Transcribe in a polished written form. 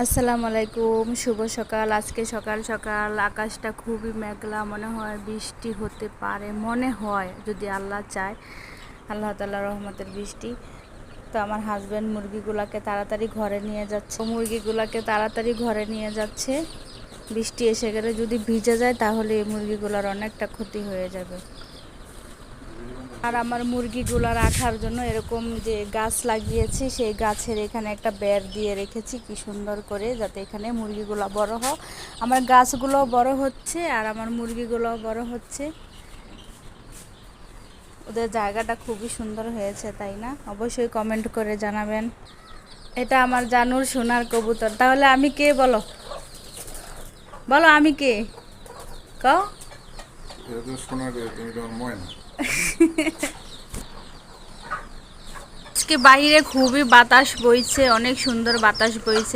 আসসালামু আলাইকুম, শুভ সকাল। আজকে সকাল সকাল আকাশটা খুবই মেঘলা, মনে হয় বৃষ্টি হতে পারে, মনে হয় যদি আল্লাহ চায়, আল্লাহ তাআলার রহমতের বৃষ্টি। তো আমার হাজব্যান্ড মুরগিগুলোকে তাড়াতাড়ি ঘরে নিয়ে যাচ্ছে, বৃষ্টি এসে গেলে যদি ভিজে যায় তাহলে এই মুরগিগুলোর অনেকটা ক্ষতি হয়ে যাবে। আর আমার মুরগিগুলো রাখার জন্য এরকম যে গাছ লাগিয়েছি, সেই গাছের এখানে একটা বেড় দিয়ে রেখেছি কি সুন্দর করে, যাতে এখানে মুরগিগুলো বড় হয়। আমার গাছগুলো বড় হচ্ছে আর আমার মুরগিগুলো বড় হচ্ছে। ওদের জায়গাটা খুবই সুন্দর হয়েছে, তাই না? অবশ্যই কমেন্ট করে জানাবেন। এটা আমার জানুর সোনার কবুতর। তাহলে আমি কে বলো? বলো আমি কে? কও। আজকে বাইরে খুবই বাতাস বইছে, অনেক সুন্দর বাতাস বইছে।